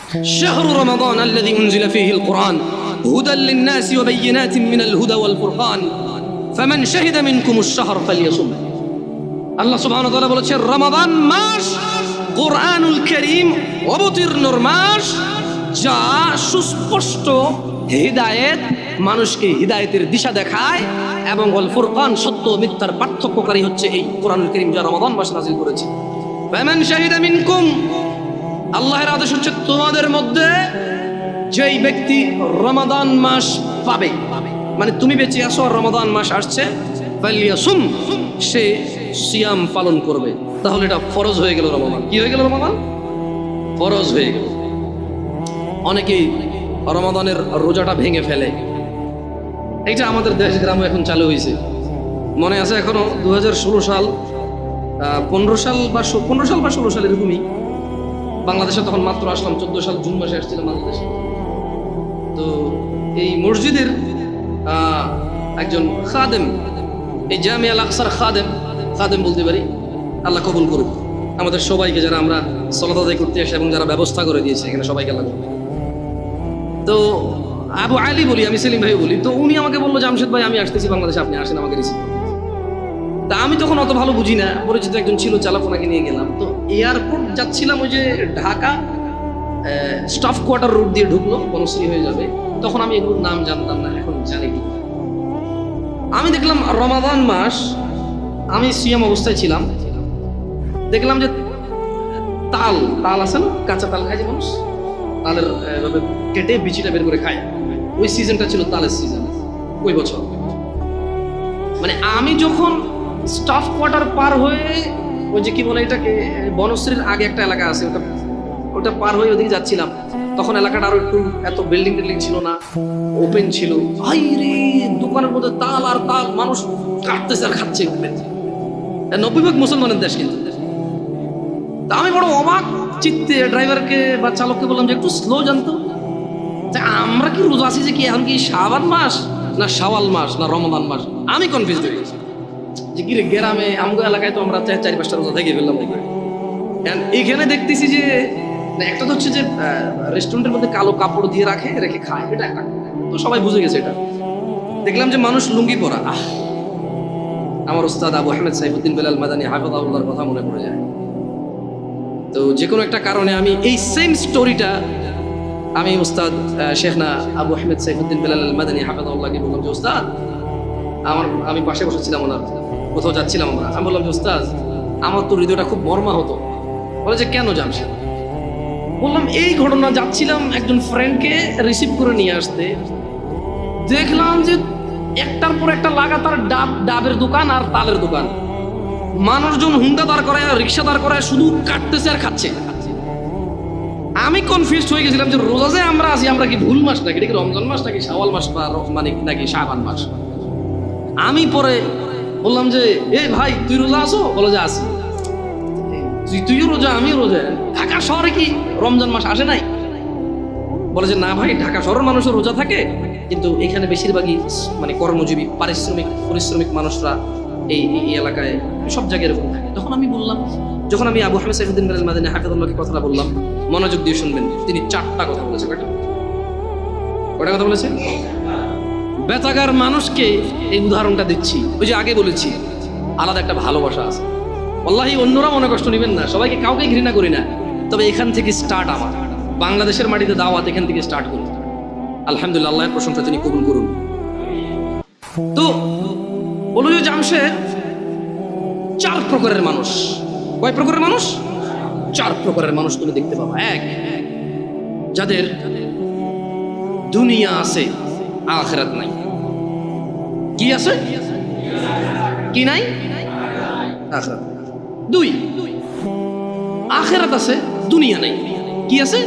شهر رمضان الذي أنزل فيه القرآن هدى للناس وبينات من الهدى والفرقان فمن شهد منكم الشهر فليصم আল্লাহ সুবহানাহু ওয়া তাআলা বলেছেন রমাদান মাস কোরআনুল কারীম অবতীর্ণর মাস, যা সুস্পষ্ট হিদায়েত, মানুষকে হিদায়েতের দিশা দেখায়, এবং ওয়াল ফুরকান সত্য ও মিথ্যার পার্থক্যকারী হচ্ছে এই কোরআনুল কারীম, যা রমাদান মাসে নাযিল করেছে। ফামান শাহিদা মিনকুম, আল্লাহর আদেশ হচ্ছে তোমাদের মধ্যে যেই ব্যক্তি রমাদান মাস পাবে, মানে তুমি বেঁচে আসো আর রমাদান মাস আসছে, ফালিয়াসুম, সে সিয়াম পালন করবে। তাহলে এটা ফরজ হয়ে গেল। রমাদান কি হয়ে গেল? রমাদান ফরজ হয়ে গেল। অনেকেই রমাদানের রোজাটা ভেঙে ফেলে। এইটা আমাদের দেশ গ্রামে এখন চালু হয়েছে, মনে আছে এখনো 2016 সাল 15 সাল বা 16 সাল এরকমই বাংলাদেশে তখন মাত্র আসলাম, 14 সাল জুন মাসে আসছিলাম বাংলাদেশে। তো এই মসজিদের একজন খাদেম, এই জামিয়া আল আকসার খাদেম বলতে পারি, আল্লাহ কবুল করুক আমাদের সবাইকে, যারা আমরা সালাত আদায় করতে আসি এবং যারা ব্যবস্থা করে দিয়েছে এখানে, সবাইকে আল্লাহ করুক। তো আবু আলী বলি, আমি সেলিম ভাই বলি। তো উনি আমাকে বললো, জামশেদ ভাই আমি আসতেছি বাংলাদেশে, আপনি আসেন আমাকে রিসিভ করুন। তা আমি তখন অত ভালো বুঝি না, পরিচিত একজন ছিল, চালাপোনাকে নিয়ে গেলাম। তো এয়ারপোর্ট যাচ্ছিলাম, ওই যে ঢাকা স্টাফ কোয়ার্টার রোড দিয়ে ঢুকলো, বনশ্রী হয়ে যাবে। তখন আমি এগুলোর নাম জানতাম না, এখন জানি কি। আমি দেখলাম রমাদান মাস, আমি সিয়াম অবস্থায় ছিলাম, দেখলাম যে তাল আছে না, কাঁচা তাল খায় যে মানুষ, তালের এভাবে কেটে বিচিটা বের করে খায়। ওই সিজনটা ছিল তালের সিজন ওই বছর। মানে আমি যখন স্টাফ কোয়ার্টার পার হয়ে, ওই যে কি বলে এটাকে, বনশ্রীর আগে একটা এলাকা আছে, ওটা পার হয়ে ওদিকে যাচ্ছিলাম, তখন এলাকাটা আরো একটু এত বিল্ডিং ছিল না, ওপেন ছিল। হাই রে, দোকানের মধ্যে তাল আর তাল, মানুষ কাটতেছে আর খাচ্ছে। 90% মুসলমানের দেশ কিন্তু। তা আমি বড় অবাক চিত্তে ড্রাইভারকে বা চালককে বললাম যে একটু স্লো জানতো, আমরা কি রোজা আছি, যে কি এখন কি শাবান মাস না শাওয়াল মাস না রমাদান মাস? আমি কনফিউজ হয়ে গেছি যে কি রে, গ্রামে আমগো এলাকায় তো আমরা 4-5টা রোজা থেকে ফেললাম। এখানে দেখতেছি যে একটা তো হচ্ছে যে রেস্টুরেন্টের মধ্যে কালো কাপড় দিয়ে রেখে খায়, এটা একটা, তো সবাই বুঝে গেছে এটা। দেখলাম যে মানুষ লুঙ্গি পরা। আমার উস্তাদ আবু আহমেদ সাইফুদ্দিন বেলাল মাদানী হাফিজাহুল্লাহর কথা মনে পড়ে যায়। তো যে কোনো একটা কারণে আমি এই সেম স্টোরিটা আমি উস্তাদ শেখনা আবু আহমেদ সাইফুদ্দিন বেলাল মাদানী হাফিজাহুল্লাহকে বললাম যে উস্তাদ, আমি পাশে বসেছিলাম, ওনার কোথাও যাচ্ছিলাম আমরা, আমি বললাম যে উস্তাদ, আমার তো হৃদয়টা খুব মর্মাহত। বলে যে কেন জানছে? বললাম এই ঘটনা, যাচ্ছিলাম একজন ফ্রেন্ডকে রিসিভ করে নিয়ে আসতে, দেখলাম যে একটার পর একটা লাগাতার ডাবের দোকান আর তালের দোকান, মানুষজন হুন্ডা দাঁড় করায়, রিক্সা দাঁড় করায়, শুধু কাটতেছে আর খাচ্ছে। আমি কনফিউজড হয়ে গেছিলাম যে রোজা যে আমরা আছি, আমরা কি ভুল মাস নাকি, এটা কি রমজান মাস নাকি শাওয়াল মাস, বা মানে নাকি শাবান মাস? আমি পরে বললাম যে এই ভাই তুই রোজা আছো? বলে যে আছি। তুইও রোজা আমিও রোজা, ঢাকা শহরে কি রমজান মাস আসে নাই? বলে যে না ভাই, ঢাকা শহরের মানুষও রোজা থাকে, কিন্তু এখানে বেশিরভাগই মানে কর্মজীবী পরিশ্রমিক মানুষরা এই এলাকায় সব জায়গায় এরকম থাকে। তখন আমি বললাম, যখন আমি আবু আহমেদ সাইফুদ্দিন বেলাল মাদানী হাফিজাহুল্লাহকে কথাটা বললাম, মনোযোগ দিয়ে শুনবেন, তিনি 4টা কথা বলেছে। কয়টা কথা বলেছে? বেতাগার মানুষকে এই উদাহরণটা দিচ্ছি, ওই যে আগে বলেছি আলাদা একটা ভালোবাসা আছে। আল্লাহি অন্যরা মনে কষ্ট নেবেন না, সবাইকে কাউকে ঘৃণা করি না, তবে এখান থেকে স্টার্ট আমার বাংলাদেশের মাটিতে দাওয়াত, এখান থেকে স্টার্ট করি। আলহামদুলিল্লাহ, আল্লাহর প্রশংসা তিনি কবুল করুন। তো বলো যে জামশেদ, 4 প্রকারের মানুষ। কয় প্রকারের মানুষ? 4 প্রকারের মানুষ তুমি দেখতে পাবা। এক, যাদের দুনিয়া আছে আখিরাত নাই। কি আছে? কি নাই? আখিরাত। 2, আখিরাত আছে, দুনিয়া নাই। কি আছে?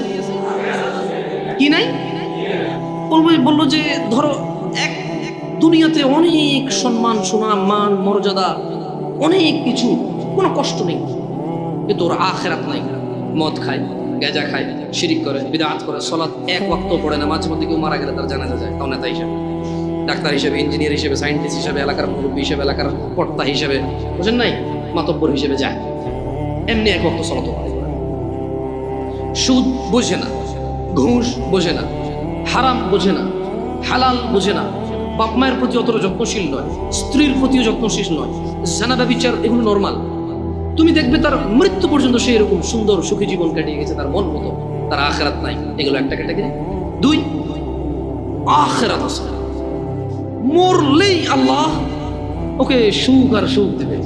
কি নাই? বললো যে ধরো এক, দুনিয়াতে অনেক সম্মান, সুনাম, মান, মর্যাদা, অনেক কিছু, কোনো কষ্ট নেই, কিন্তু ওর আখিরাত নাই। মদ খায়, গাঁজা খায়, শিরিক করে, বিদআত করে, সালাত 1 ওয়াক্ত পড়ে না, মাঝে মধ্যে কেউ মারা গেলে তার জানাজা যায়, তাও নেতা হিসেবে, ডাক্তার হিসেবে, ইঞ্জিনিয়ার হিসেবে, সায়েন্টিস্ট হিসেবে, এলাকার মুরব্বী হিসেবে, এলাকার কর্তা হিসেবে, বুঝেন নাই, মাতব্বর হিসেবে যায়, এমনি 1 ওয়াক্ত সালাত পড়ে। সুদ বোঝে না, ঘুষ বোঝে না, হারাম বোঝে না, হালাল বোঝে না, বাপ মায়ের প্রতি অতটা যত্নশীল নয়, স্ত্রীর প্রতিও যত্নশীল নয়, জানা ব্যভিচার, এগুলো নর্মাল। তুমি দেখবে তার মৃত্যু পর্যন্ত সে এরকম সুন্দর সুখী জীবন কাটিয়ে গেছে তার মন মতো, তার আখিরাত নাই। এগুলো একটা ক্যাটাগরি। দুই, আখিরাত আছে, মরলেই আল্লাহ ওকে সুখ আর সুখ দেবে,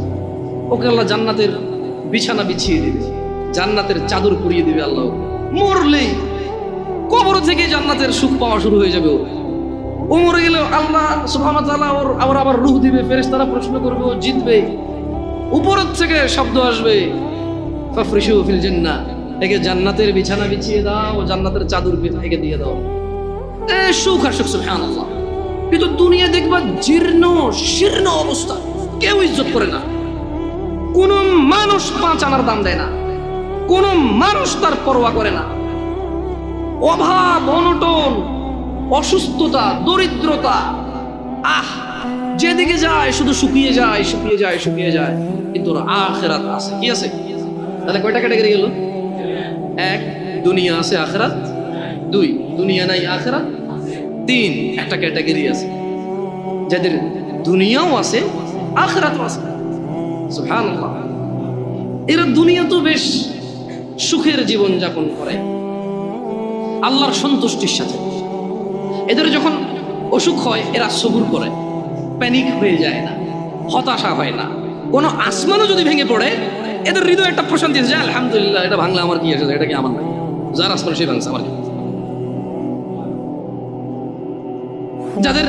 ওকে আল্লাহ জান্নাতের বিছানা বিছিয়ে দেবে, জান্নাতের চাদর পরিয়ে দেবে আল্লাহ। মরলেই কবর থেকে জান্নাতের সুখ পাওয়া শুরু হয়ে যাবে। ও মরে গেলে আল্লাহ সুবহানাহু ওয়া তাআলা ওর আবার রূহ দিবে, ফেরেশতারা প্রশ্ন করবে, ও জিতবে। উপরের থেকে শব্দ আসবে, ফাফরিশু ফিল জান্নাহ, একে জান্নাতের বিছানা বিছিয়ে দাও, ও জান্নাতের চাদর একে দিয়ে দাও। সুখ আর সুখ, সুবহানাল্লাহ। কিন্তু দুনিয়া দেখবা জীর্ণ শীর্ণ অবস্থা, কেউ ইজ্জত করে না, কোন মানুষ 5 আনার দাম দেয় না, কোন মানুষ তার পরোয়া করে না। অভাব, অনটন, অসুস্থতা, দরিদ্রতা, যেদিকে যায় শুধু শুকিয়ে যায়, শুকিয়ে যায়, শুকিয়ে যায়। কিন্তু আখিরাত আছে। কি আছে? তাহলে কয়টা ক্যাটাগরি গেল? 1, দুনিয়া আছে, আখিরাত। 2, দুনিয়া নাই, আখিরাত। 3, একটা ক্যাটাগরি আছে যাদের দুনিয়াও আছে, আখিরাতও আছে। সুবহানাল্লাহ। এরা দুনিয়া তো বেশ সুখের জীবন যাপন করে আল্লাহর সন্তুষ্টির সাথে। এদের যখন অসুখ হয় এরা সবুর করে, প্যানিক হয়ে যায় না, হতাশা হয় না। কোনো আসমানও যদি ভেঙে পড়ে এদের হৃদয়ে একটা প্রশান্তি আছে, আলহামদুলিল্লাহ, এটা ভাঙলে আমার কি আছে, এটা কি আমার না, যার আসমান সে ভাঙছে, আমার কি। যাদের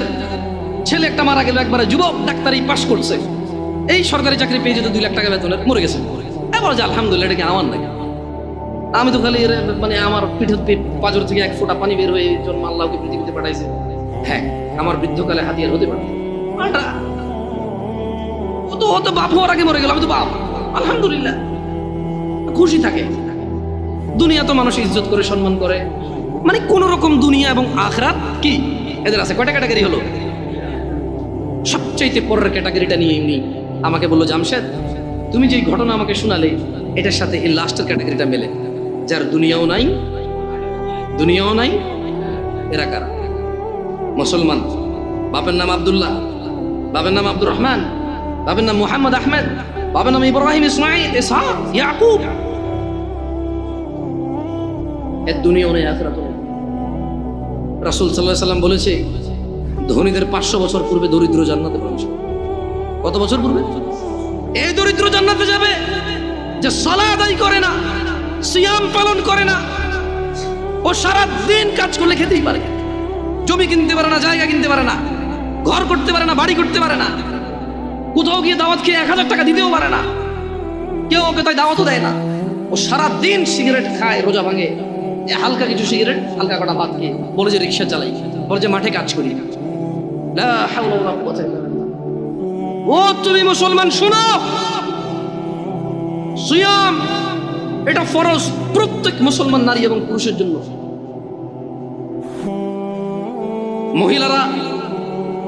ছেলে একটা মারা গেল, একবারে যুবক, ডাক্তারি পাশ করছে, এই সরকারি চাকরি পেয়ে যেত 2 লাখ টাকা বেতনের, মরে গেছে, এবার যে আলহামদুলিল্লাহ, এটা কি আমার নাকি, আমি তো খালি মানে আমার পিঠের পাঁজর থেকে 1 ফোঁটা পানি বের হয়ে জন্ম আল্লাহকে পৃথিবীতে পাঠাইছে। হ্যাঁ, আমার বৃদ্ধকালে হাতিয়ার হতে পারে, ও তো বাপ হওয়ার আগে মরে গেল, আমি তো বাপ, আলহামদুলিল্লাহ, খুশি থাকে। দুনিয়া তো মানুষ ইজ্জত করে, সম্মান করে, মানে কোন রকম দুনিয়া এবং আখিরাত কি এদের আছে। কয়টা ক্যাটাগরি হলো? সবচাইতে পরের ক্যাটাগরিটা নিয়ে এমনি আমাকে বললো, জামশেদ, তুমি যে ঘটনা আমাকে শোনালে এটার সাথে এই লাস্টের ক্যাটাগরিটা মেলে, যার দুনিয়াও নাই, দুনিয়াও নাই। এরা কারা? মুসলমান, বাপের নাম আব্দুল্লাহ, বাপের নাম আব্দুর রহমান, বাপের নাম মুহাম্মদ আহমেদ, বাপের নাম ইব্রাহিম, ইসমাইল, ইসহাক, ইয়াকুব। এর দুনিয়াও নেই, আখিরাতও নেই। রাসূল সাল্লাল্লাহু আলাইহি ওয়াসাল্লাম বলেছে, ধনীদের 500 বছর পূর্বে দরিদ্র জান্নাতে প্রবেশ করবে। কত বছর পূর্বে? এই দরিদ্র জান্নাতে যাবে যে সালাত আদায় করে না, সিয়াম পালন করে না, ও সারা দিন কাজ করলে খেতেই পারে, জমি কিনতে পারে না, জায়গা কিনতে পারে না, ঘর করতে পারে না, বাড়ি করতে পারে না, কোথাও গিয়ে দাওয়াত খেয়ে 1000 টাকা দিতেও পারে না, কেউ ওকে তাই দাওয়াতও দেয় না। ও সারা দিন সিগারেট খায়, রোজা ভাঙে, হালকা কিছু সিগারেট, হালকা কটা ভাত খেয়ে বলে যে রিক্সা চালাই, বলে যে মাঠে কাজ করি। লা হাওলা ওয়ালা কুওয়াতা ইল্লা বিল্লাহ। ও তুমি মুসলমান শোনো, সিয়াম এটা ফরজ প্রত্যেক মুসলমান নারী এবং পুরুষের জন্য।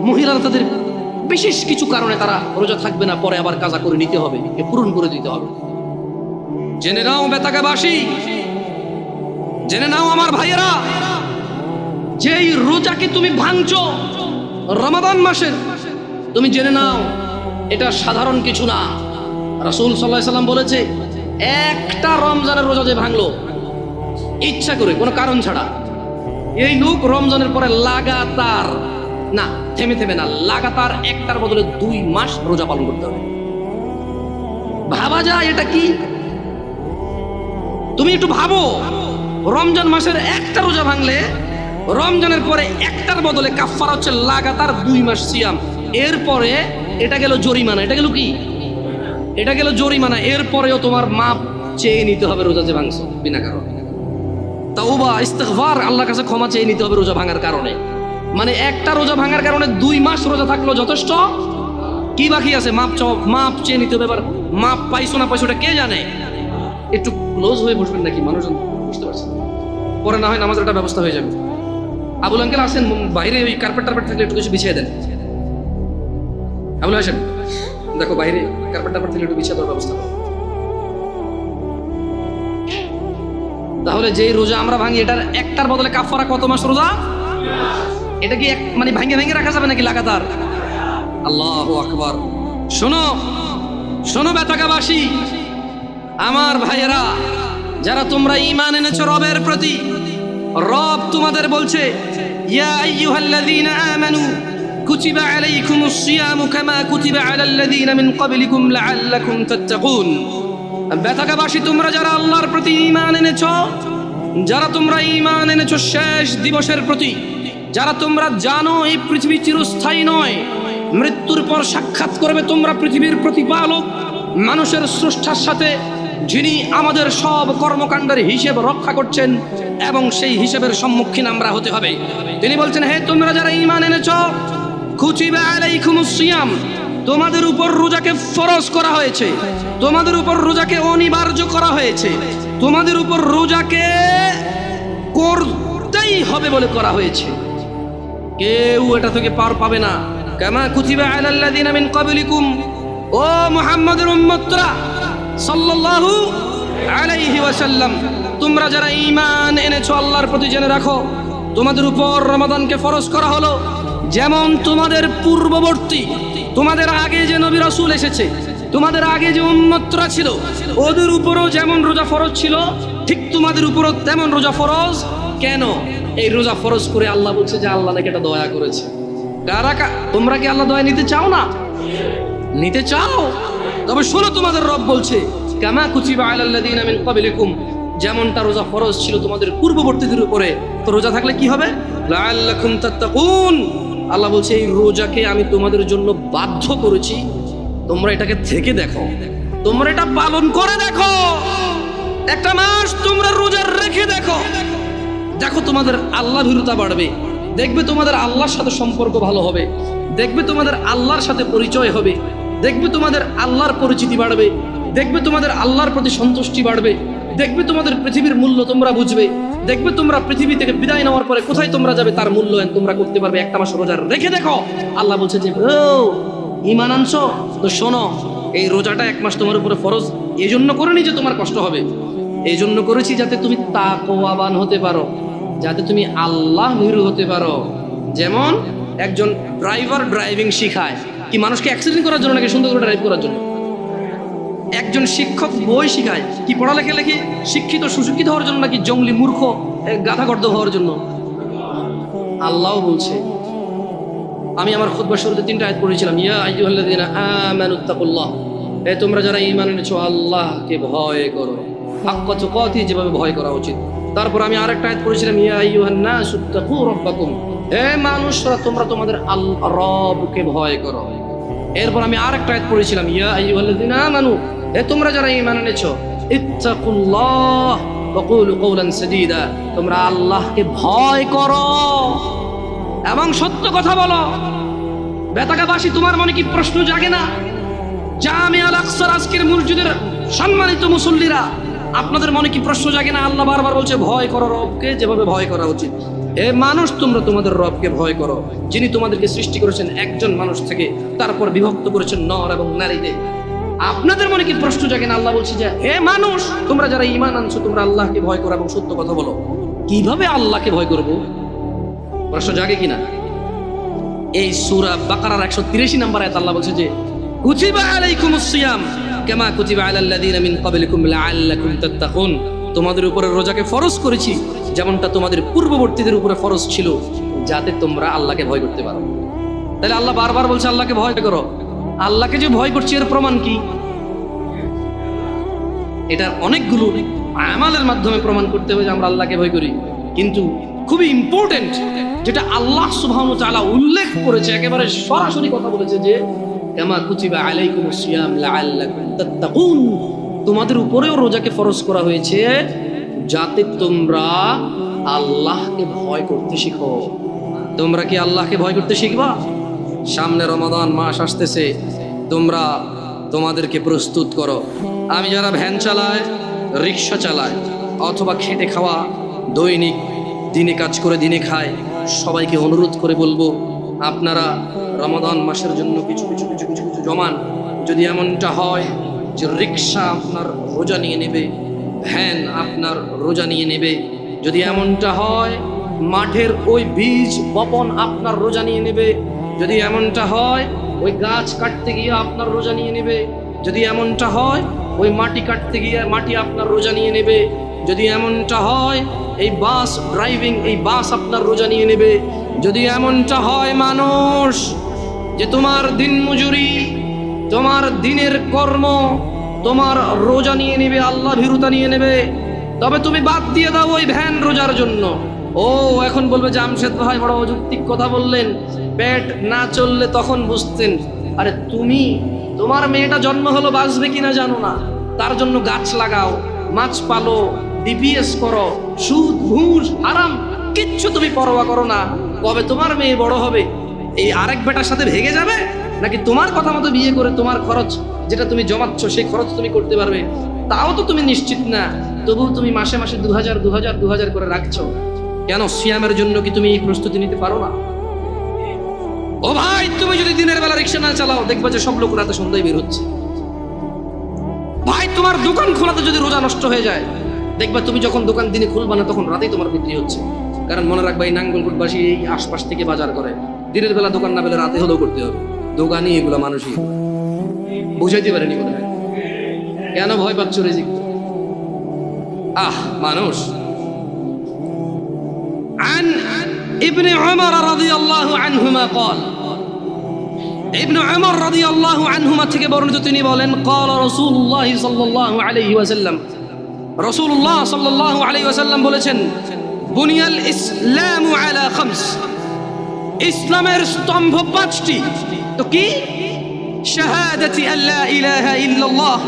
মহিলারা তাদের বিশেষ কিছু কারণে তারা রোজা থাকবে না, পরে আবার কাজা করে নিতে হবে, পূরণ করে দিতে হবে। জেনে নাও বেতাকাবাসী, জেনে নাও আমার ভাইয়েরা, যেই রোজাকে তুমি ভাঙছো রমাদান মাসের, তুমি জেনে নাও এটা সাধারণ কিছু না। রাসূল সাল্লাল্লাহু আলাইহি ওয়াসাল্লাম বলেছে, একটা রমজানের রোজা যে ভাঙলো ইচ্ছা করে, কোনো কারণ ছাড়া, এই লোক রমজানের পরে লাগাতার না, থেমে থেমে না, লাগাতার একটার বদলে 2 মাস রোজা পালন করতে হবে। ভাবা যায় এটা কি? তুমি একটু ভাবো, রমজান মাসের একটা রোজা ভাঙলে রমজানের পরে একটার বদলে কাফারা হচ্ছে লাগাতার 2 মাস সিয়াম। এরপরে এটা গেল জরিমানা, এটা গেল কি? এটা গেল জরিমানা। এরপরেও তোমার মাপ চেয়ে নিতে হবে রোজা যে ভাঙছো বিনা কারণে। তাওবা, ইস্তিগফার, আল্লাহর কাছে ক্ষমা চেয়ে নিতে হবে রোজা ভাঙার কারণে। মানে একটা রোজা ভাঙার কারণে 2 মাস রোজা থাকলো যথেষ্ট, কি বাকি আছে? মাপ চেয়ে নিতে হবে। এবার মাপ পাইছো না পাইছো ওটা কে জানে। একটু ক্লোজ হয়ে বসবেন নাকি, মানুষজন বুঝতে পারছেন, পরে না হয় নামাজের একটা ব্যবস্থা হয়ে যাবে। আবুল আঙ্কেল আসেন, বাইরে ওই কার্পেট থাকলে একটু কিছু বিছিয়ে দেন। আবুল আসেন, দেখো বাইরে কার্পেট থাকলে একটু বিছিয়ে দেওয়ার ব্যবস্থা করো। তাহলে যেই রোজা আমরা ভাঙি এটার একটার বদলে কাফারা কত মাস রোজা? এটা কি মানে ভাঙে ভাঙে রাখা যাবে নাকি লাগাতার? আল্লাহু আকবার। শোনো শোনো বেতাকাবাসী, আমার ভাইয়েরা, যারা তোমরা ঈমান এনেছো রবের প্রতি, রব তোমাদের বলছে ইয়া আইয়ুহাল্লাযীনা আমানু কুতিবা আলাইকুমুস সিয়ামু কামা কুতিবা আলাল্লাযীনা মিন ক্বাবলিকুম লাআল্লাকুম তাত্তাকুন। বেতাকাবাসী, তোমরা যারা আল্লাহর প্রতি ঈমান এনেছো, যারা তোমরা ঈমান এনেছো শেষ দিবসের প্রতি, যারা তোমরা জানো এই পৃথিবী চিরস্থায়ী নয়, মৃত্যুর পর সাক্ষাৎ করবে তোমরা পৃথিবীর প্রতিপালক মানুষের স্রষ্টার সাথে, যিনি আমাদের সব কর্মকাণ্ডের হিসেব রক্ষা করছেন এবং সেই হিসেবের সম্মুখীন আমরা হতে হবে। তিনি বলছেন, হে তোমরা যারা ঈমান এনেছো, কুতিবা আলাইকুমুস সিয়াম, তোমাদের উপর রোজাকে ফরজ করা হয়েছে, তোমাদের উপর রোজাকে অনিবার্য করা হয়েছে, তোমাদের উপর রোজাকে করতেই হবে বলে করা হয়েছে। কেউ এটা থেকে পার পাবে না। কামা কুতিবা আলাল্লাযীনা মিন ক্বাবলিকুম, ও মুহাম্মদের উম্মতরা সাল্লাল্লাহু আলাইহি ওয়াসাল্লাম, তোমরা যারা ঈমান এনেছো আল্লাহর প্রতি, জেনে রাখো তোমাদের উপর রমাদানকে ফরজ করা হলো যেমন তোমাদের পূর্ববর্তী, তোমাদের আগে যে নবী রাসূল এসেছে, তোমাদের আগে যে উম্মতরা ছিল, ওদের উপরও যেমন রোজা ফরজ ছিল, ঠিক তোমাদের উপরও তেমন রোজা ফরজ। কেন এই রোজা ফরজ করে? আল্লাহ বলছে যে আল্লাহ নাকি এটা দয়া করেছে। তোমরা কি আল্লাহ দয়া নিতে চাও না? নিতে চাও? তবে শোনো, তোমাদের রব বলছে কামা কুতিবা আলাল্লাযীনা মিন ক্বাবলিকুম, যেমনটা রোজা ফরজ ছিল তোমাদের পূর্ববর্তীদের উপরে, তো রোজা থাকলে কি হবে? লাআল্লাকুম তাত্তাকুন। আল্লাহ বলছে এই রোজাকে আমি তোমাদের জন্য বাধ্য করেছি, তোমরা এটাকে থেকে দেখো, তোমরা এটা পালন করে দেখো, একটা মাস তোমরা রোজা রেখে দেখো, দেখো তোমাদের আল্লাহ ভীরুতা বাড়বে, দেখবে তোমাদের আল্লাহর সাথে সম্পর্ক ভালো হবে, দেখবে তোমাদের আল্লাহর সাথে পরিচয় হবে, দেখবে তোমাদের আল্লাহর পরিচিতি বাড়বে, দেখবে তোমাদের আল্লাহর প্রতি সন্তুষ্টি বাড়বে, দেখবে তোমাদের পৃথিবীর মূল্য তোমরা বুঝবে, দেখবে তোমরা পৃথিবী থেকে বিদায় নেওয়ার পরে কোথায় তোমরা যাবে তার মূল্যায়ন তোমরা করতে পারবে। একটা মাস রোজা রেখে দেখো। আল্লাহ বলছে যে ও ঈমান আনছো তো শোনো, এই রোজাটা এক মাস তোমার উপরে ফরজ এই জন্য করিনি যে তোমার কষ্ট হবে, এই জন্য করেছি যাতে তুমি তাকওয়াবান হতে পারো, যাতে তুমি আল্লাহ ভীরু হতে পারো। যেমন একজন ড্রাইভার ড্রাইভিং শিখায় কি মানুষকে অ্যাক্সিডেন্ট করার জন্য নাকি সুন্দর করে ড্রাইভ করার জন্য? একজন শিক্ষক বই শিখায় কি পড়ালেখা লেখে শিক্ষিত সুশিক্ষিত হওয়ার জন্য নাকি জঙ্গলি মূর্খ গাধাগর্দ হওয়ার জন্য? আল্লাহ বলছে, আমি আমার খুতবার শুরুতে 3টা আয়াত পড়েছিলাম, ইয়া আইয়ুহাল্লাযীনা আমানুত্তাকুল্লাহ, এ তোমরা যারা ঈমান এনেছো আল্লাহকে ভয় করো, হাক্কা তুকাতি, যেভাবে ভয় করা উচিত। তারপর আমি আরেকটা আয়াত পড়েছিলাম, ইয়া আইয়ুহান নাসুত্তাকু রাব্বাকুম, হে মানুষরা তোমরা তোমাদের রবকে ভয় করো। এরপর আমি আরেকটা আয়াত পড়েছিলাম, ইয়া আইয়ুহাল্লাযীনা আমানু, হে তোমরা যারা ঈমান এনেছো ইত্তাকুল্লাহ ওয়া কুলু কওলান সাদীদা, তোমরা আল্লাহকে ভয় করো এবং সত্য কথা বলো। বেতাকাবাসী, তোমার মনে কি প্রশ্ন জাগে না? জামে আল আকসার আজকের মসজিদের সম্মানিত মুসল্লিরা, আপনাদের মনে কি প্রশ্ন জাগে না? আল্লাহ বারবার বলছে ভয় করো রবকে, যেভাবে ভয় করা উচিত। হে মানুষ, তোমরা তোমাদের রবকে ভয় করো, যিনি তোমাদেরকে সৃষ্টি করেছেন একজন মানুষ থেকে, তারপর বিভক্ত করেছেন নর এবং নারীদের। আপনাদের মনে কি প্রশ্ন জাগে না? আল্লাহ বলছে যে হে মানুষ, তোমরা যারা ঈমান আনছো তোমরা আল্লাহকে ভয় করো এবং সত্য কথা বলো। কিভাবে আল্লাহকে ভয় করবো? প্রশ্ন জাগে কিনা? এই সূরা বাকারার 183 নম্বর আয়াত আল্লাহ বলছে যে কুতিবা আলাইকুমুস সিয়াম কামা কুতিবা আলাল্লাযীনা মিন ক্বাবলিকুম লাআল্লাকুম তাত্তাকুন, তোমাদের উপরে রোজাকে ফরজ করেছি যেমনটা তোমাদের পূর্ববর্তীদের উপরে ফরজ ছিল, যাতে তোমরা আল্লাহকে ভয় করতে পারো। তাহলে আল্লাহ বারবার বলছে আল্লাহকে ভয় করো। আল্লাহকে যে ভয় করছি এর প্রমাণ কি? এটা অনেকগুলো আমালের মাধ্যমে প্রমাণ করতে হবে যে আমরা আল্লাহকে ভয় করি, কিন্তু খুবই ইম্পর্টেন্ট যেটা আল্লাহ সুবহানাহু ওয়া তাআলা উল্লেখ করেছে, একেবারে সরাসরি কথা বলেছে যে কামা কুতিবা আলাইকুমুস সিয়াম লাআল্লাকুম তাত্তাকুন, তোমাদের উপরেও রোজাকে ফরজ করা হয়েছে যাতে তোমরা আল্লাহকে ভয় করতে শিখো। তোমরা কি আল্লাহকে ভয় করতে শিখবা? সামনে রমাদান মাস আসতেছে, তোমরা তোমাদেরকে প্রস্তুত করো। আমি যারা ভ্যান চালায়, রিক্সা চালায়, অথবা খেটে খাওয়া, দৈনিক দিনে কাজ করে দিনে খায়, সবাইকে অনুরোধ করে বলবো আপনারা রমাদান মাসের জন্য কিছু কিছু কিছু কিছু কিছু জমান। যদি এমনটা হয় যে রিক্সা আপনার রোজা নিয়ে নেবে, ভ্যান আপনার রোজা নিয়ে নেবে। যদি এমনটা হয়, মাঠের ওই বীজ বপন আপনার রোজা নিয়ে নেবে। যদি এমনটা হয়, ওই গাছ কাটতে গিয়ে আপনার রোজা নিয়ে নেবে। যদি এমনটা হয়, ওই মাটি কাটতে গিয়ে মাটি আপনার রোজা নিয়ে নেবে। যদি এমনটা হয়, এই বাস ড্রাইভিং, এই বাস আপনার রোজা নিয়ে নেবে। যদি এমনটা হয় মানুষ, যে তোমার দিন মজুরি, তোমার দিনের কর্ম তোমার রোজা নিয়ে নেবে, আল্লাহ ভীরুতা নিয়ে নেবে, তবে তুমি বাদ দিয়ে দাও ওই ভ্যান রোজার জন্য। ও এখন বলবে জামশেদ ভাই বড় অযৌক্তিক কথা বললেন, পেট না চললে তখন বুঝতেন। আরে তুমি, তোমার মেয়েটা জন্ম হলো বাঁচবে কিনা জানো না, তার জন্য গাছ লাগাও, মাছ পালো, ডিপিএস করো, সুদ ঘুষ হারাম কিচ্ছু তুমি পরোয়া করো না। কবে তোমার মেয়ে বড় হবে এই আরেক বেটার সাথে ভেগে যাবে, নাকি তোমার কথা মতো বিয়ে করে তোমার খরচ যেটা তুমি জমাচ্ছ সেই খরচ তুমি করতে পারবে, তাও তো তুমি নিশ্চিত না। তবুও তুমি মাসে মাসে 2000 করে রাখছো কেন? সিয়ামের জন্য কি তুমি এই প্রস্তুতি নিতে পারো না? ও ভাই, তুমি যদি দিনের বেলা রিক্সা না চালাও, দেখবা যে সব লোক রাতে সন্ধ্যায় বের হচ্ছে। ভাই, তোমার দোকান খোলাতে যদি রোজা নষ্ট হয়ে যায়, দেখবা তুমি যখন দোকান দিনে খুলবা না তখন রাতেই তোমার বিক্রি হচ্ছে। কারণ মনে রাখবা, এই নাঙ্গলকোটবাসী এই আশপাশ থেকে বাজার করে, দিনের বেলা দোকান না পেলে রাতে হলেও করতে হবে। দোকানই এগুলো মানুষই বুঝাইতে পারেনি মনে হয়। কেন ভয় পাচ্ছ রিজিক? মানুষ। عن ابن عمر رضي الله عنهما قال, ابن عمر رضي الله عنهما থেকে বর্ণিত, তিনি বলেন, قال رسول الله صلى الله عليه وسلم, রাসূলুল্লাহ সাল্লাল্লাহু আলাইহি ওয়াসাল্লাম বলেছেন, বুনিয়াল ইসলামু আলা খামস, ইসলামের স্তম্ভ 5টি। তো কি? শাহাদাতি আল্লা ইলাহা ইল্লাল্লাহ